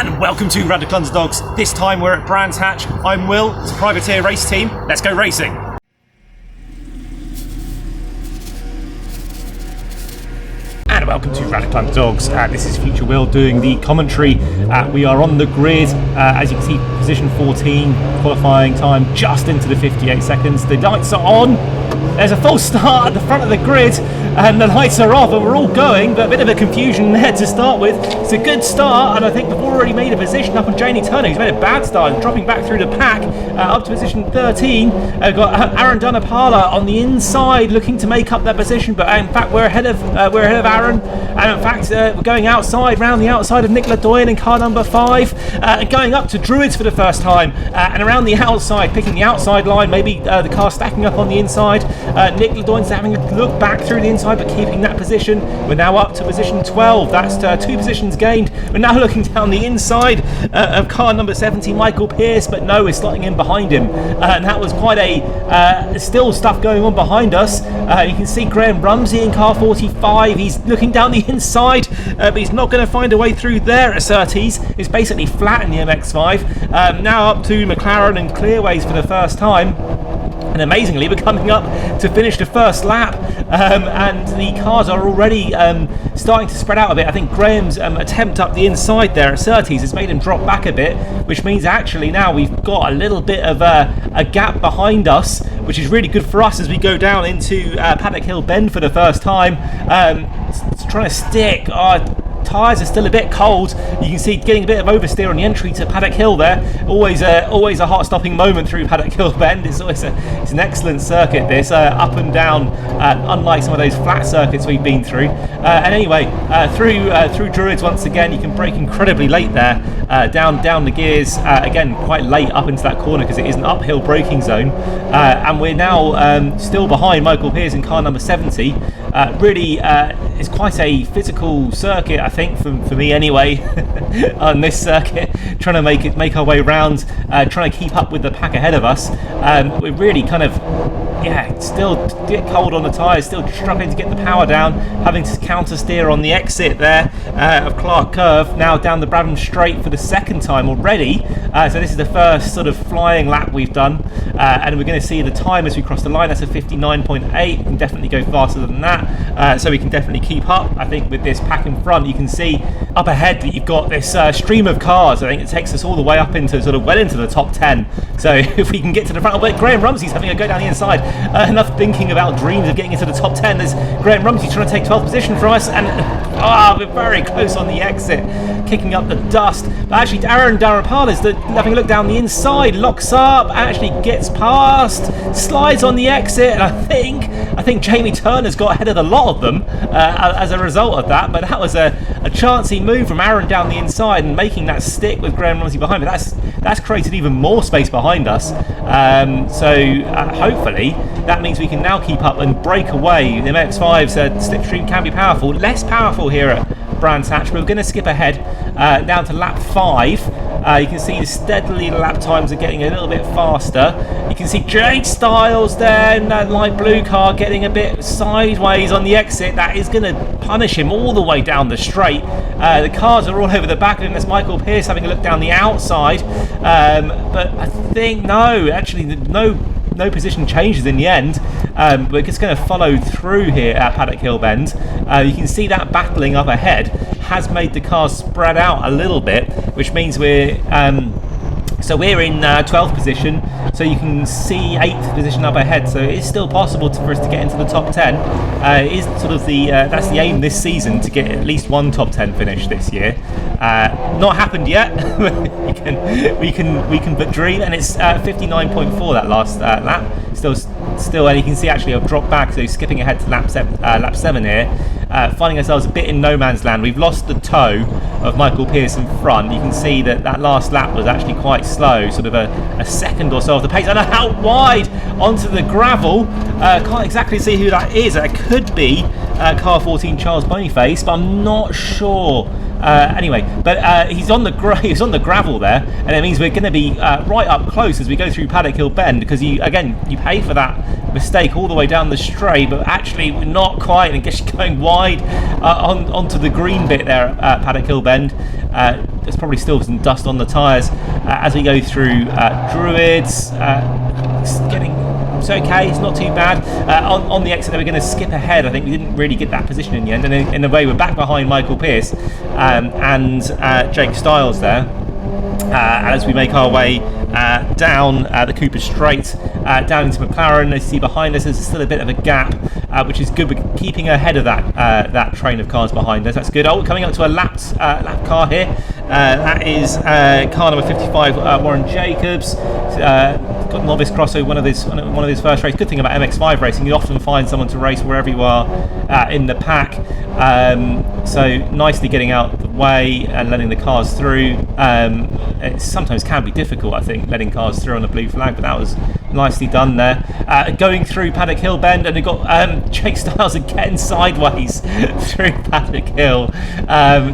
And welcome to Radical Underdogs. This time we're at Brands Hatch. I'm Will, it's a privateer race team. Let's go racing. And welcome to Radical Underdogs. This is Future Will doing the commentary. We are on the grid. As you can see, position 14, qualifying time just into the 58 seconds. The lights are on. There's a false start at the front of the grid and the lights are off and we're all going, but a bit of a confusion there to start with. It's a good start, and I think we've already made a position up on Jamie Turner. He's made a bad start, dropping back through the pack up to position 13. Got Aaron Dunapala on the inside looking to make up that position, but in fact we're ahead of Aaron, and in fact we're going outside, round the outside of Nick Ledoyen in car number 5, going up to Druids for the first time, and around the outside, picking the outside line, maybe the car stacking up on the inside. Nick Ledoyen's having a look back through the inside but keeping that position. We're now up to position 12. That's 2 positions gained. We're now looking down the inside of car number 70, Michael Pearce, but no, we're slotting in behind him, and that was quite a still stuff going on behind us. You can see Graham Rumsey in car 45. He's looking down the inside, but he's not going to find a way through there at Surtees. It's basically flat in the MX-5. Now up to McLaren and Clearways for the first time. And amazingly, we're coming up to finish the first lap, and the cars are already starting to spread out a bit. I think Graham's attempt up the inside there at Surtees has made him drop back a bit, which means actually now we've got a little bit of a gap behind us, which is really good for us as we go down into Paddock Hill Bend for the first time. It's trying to stick. Tyres are still a bit cold. You can see getting a bit of oversteer on the entry to Paddock Hill there. Always a heart-stopping moment through Paddock Hill Bend. It's an excellent circuit, this, up and down, unlike some of those flat circuits we've been through. And anyway, through Druids once again, you can brake incredibly late there, down the gears, again quite late up into that corner because it is an uphill braking zone. And we're now still behind Michael Pearce in car number 70. Really, it's quite a physical circuit, I think, for me anyway, on this circuit, trying to make our way around, trying to keep up with the pack ahead of us. We're really kind of, still get cold on the tyres, still struggling to get the power down, having to counter steer on the exit there of Clark Curve, now down the Bradham Straight for the second time already. So this is the first sort of flying lap we've done, and we're going to see the time as we cross the line. That's a 59.8. We can definitely go faster than that, so we can definitely keep up, I think, with this pack in front. You can see up ahead that you've got this stream of cars. I think it takes us all the way up into well into the top 10. So if we can get to the front, but Graham Rumsey's having a go down the inside. Enough thinking about dreams of getting into the top 10. There's Graham Rumsey trying to take 12th position for us, and we're very close on the exit, kicking up the dust. But actually Aaron Dunapala is having a look down the inside, locks up, actually gets past, slides on the exit, and I think Jamie Turner's got ahead of the lot of them as a result of that. But that was a chancy move from Aaron down the inside and making that stick with Graham Rumsey behind. But that's created even more space behind us. So hopefully that means we can now keep up and break away. The MX-5's slipstream can be powerful, less powerful here at Brands Hatch, but we're going to skip ahead down to lap 5. You can see steadily the lap times are getting a little bit faster. You can see Jake Styles there in that light blue car getting a bit sideways on the exit. That is going to punish him all the way down the straight. The cars are all over the back of him. There's Michael Pearce having a look down the outside. But I think no position changes in the end. We're just going to follow through here at Paddock Hill Bend. You can see that battling up ahead has made the cars spread out a little bit, which means we're in 12th position, so you can see 8th position up ahead. So it is still possible for us to get into the top 10. It is sort of that's the aim this season, to get at least one top 10 finish this year. Not happened yet. we can but dream, and it's 59.4 that last lap. Still, and you can see actually I've dropped back, so skipping ahead to lap 7 here, finding ourselves a bit in no man's land. We've lost the toe of Michael Pearce in front. You can see that last lap was actually quite slow, sort of a second or so off the pace, and out wide onto the gravel. Can't exactly see who that is. It could be car 14 Charles Boniface, but I'm not sure. Anyway, but he's on the gravel there, and it means we're going to be right up close as we go through Paddock Hill Bend, because you pay for that mistake all the way down the straight, but actually we're not quite, and just going wide onto the green bit there at Paddock Hill Bend. There's probably still some dust on the tyres as we go through Druids. It's okay, it's not too bad. On the exit, they were going to skip ahead. I think we didn't really get that position in the end, and in a way, we're back behind Michael Pearce and Jake Stiles there. As we make our way down the Cooper Straight, down into McLaren. As you see behind us, there's still a bit of a gap, which is good. We're keeping ahead of that train of cars behind us. That's good. Oh, coming up to a lap car here. That is car number 55, Warren Jacobs. Got novice crossover, one of his first races. Good thing about MX-5 racing, you often find someone to race wherever you are in the pack. So nicely getting out of the way and letting the cars through. It sometimes can be difficult, I think, letting cars through on a blue flag, but that was nicely done there. Going through Paddock Hill Bend, and we've got Jake Stiles again sideways through Paddock Hill.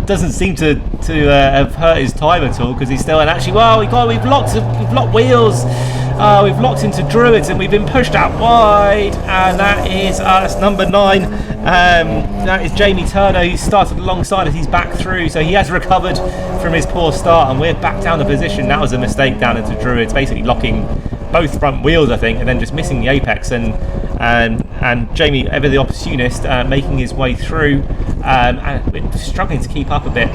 Doesn't seem to have hurt his time at all, because he's still, and actually, well, we've locked wheels. We've locked into Druids and we've been pushed out wide, and that's number 9. That is Jamie Turner, who started alongside us. He's back through, so he has recovered from his poor start, and we're back down the position. That was a mistake down into Druids, basically locking both front wheels, I think, and then just missing the apex, and Jamie, ever the opportunist, making his way through, and we're struggling to keep up a bit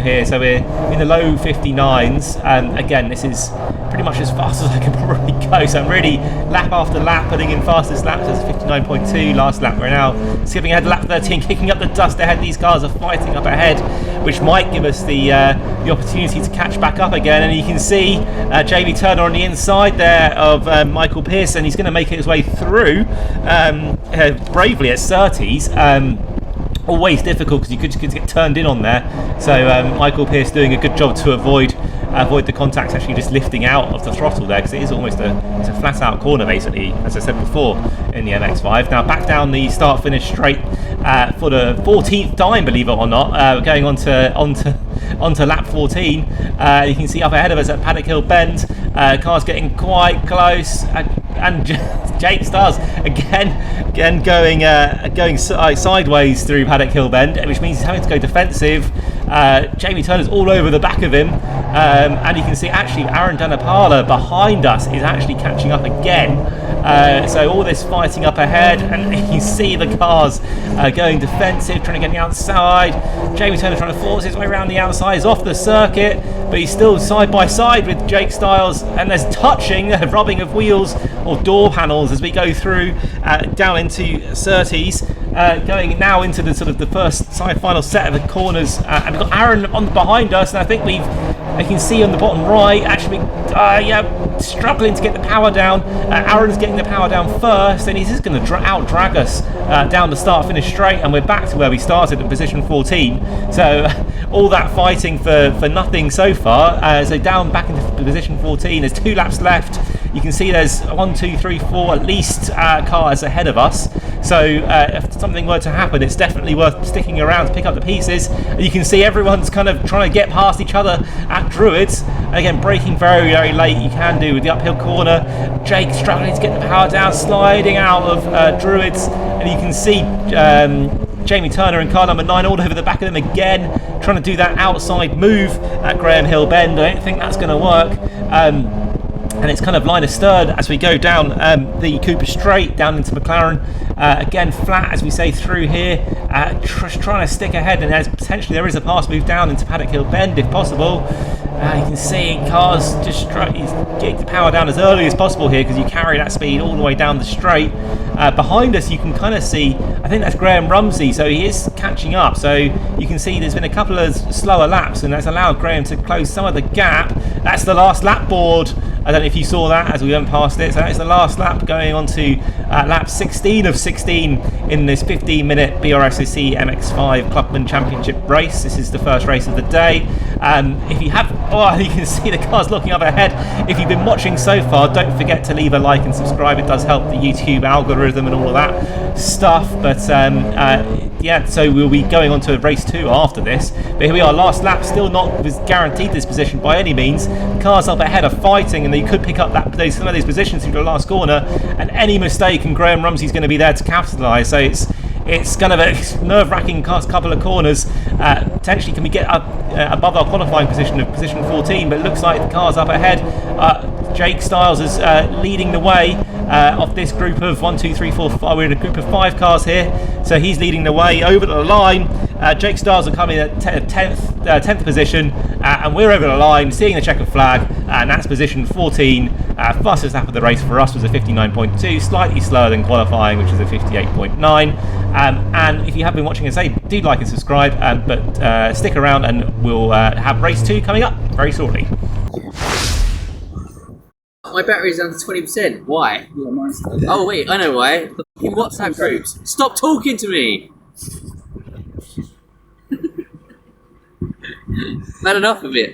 here, so we're in the low 59s. Again, this is pretty much as fast as I can probably go, so I'm really lap after lap putting in fastest laps. As 59.2 last lap. We're now skipping ahead to lap 13, kicking up the dust ahead. These cars are fighting up ahead, which might give us the opportunity to catch back up again. And you can see Jamie Turner on the inside there of Michael Pearce, and he's going to make his way through bravely at Surtees. Always difficult because you could just get turned in on there. So Michael Pearce doing a good job to avoid the contacts, actually just lifting out of the throttle there, because it is almost it's a flat out corner basically, as I said before, in the MX-5. Now back down the start finish straight for the 14th time, believe it or not, going onto lap 14. You can see up ahead of us at Paddock Hill Bend, cars getting quite close, and Jake Stiles again going sideways through Paddock Hill Bend, which means he's having to go defensive. Jamie Turner's all over the back of him, and you can see actually Aaron Danapala behind us is actually catching up again. So all this fighting up ahead, and you see the cars going defensive, trying to get the outside. Jamie Turner trying to force his way around the outside, he's off the circuit, but he's still side by side with Jake Stiles, and there's touching, rubbing of wheels or door panels as we go through down into Surtees, going now into the sort of the first final set of the corners, and we've got Aaron on behind us, and I think I can see on the bottom right, actually, struggling to get the power down. Aaron's getting the power down first, and he's just going to out-drag us down the start-finish straight, and we're back to where we started in position 14. So all that fighting for nothing so far. So down back into position 14. There's 2 laps left. You can see there's 1, 2, 3, 4 at least cars ahead of us. So if something were to happen, it's definitely worth sticking around to pick up the pieces. And you can see everyone's kind of trying to get past each other at Druids. And again, braking very, very late. You can do with the uphill corner. Jake struggling to get the power down, sliding out of Druids. And you can see Jamie Turner in car number 9 all over the back of them again, trying to do that outside move at Graham Hill Bend. I don't think that's going to work. And it's kind of line astern as we go down the Cooper Straight down into McLaren. Again, flat as we say through here, trying to stick ahead, and potentially there is a pass move down into Paddock Hill Bend if possible. You can see cars just getting the power down as early as possible here, because you carry that speed all the way down the straight. Behind us you can kind of see, I think that's Graham Rumsey, so he is catching up. So you can see there's been a couple of slower laps, and that's allowed Graham to close some of the gap. That's the last lap board. I don't know if you saw that as we went past it. So that's the last lap, going on to lap 16 of 16 in this 15-minute BRSCC MX-5 Clubman Championship race. This is the first race of the day. If you have, you can see the cars looking up ahead. If you've been watching so far, don't forget to leave a like and subscribe. It does help the YouTube algorithm and all of that stuff. But yeah, so we'll be going on to race 2 after this. But here we are, last lap, still not guaranteed this position by any means. The cars up ahead are fighting, and they could pick up some of these positions through the last corner. And any mistake, and Graham Rumsey's going to be there to capitalise. So it's kind of a nerve-wracking couple of corners. Potentially can we get up above our qualifying position of position 14, but it looks like the cars up ahead. Jake Styles is leading the way of this group of 1, 2, 3, 4, 5. We're in a group of 5 cars here, so he's leading the way over the line. Jake Styles are coming at 10th position, and we're over the line, seeing the checkered flag, and that's position 14. Fastest lap of the race for us was a 59.2, slightly slower than qualifying, which is a 58.9. And if you have been watching, as I say, do like and subscribe, but stick around, and we'll have race 2 coming up very shortly. My battery's down to 20%. Why? Oh wait, I know why. The fucking WhatsApp groups. Stop talking to me! I've had enough of it.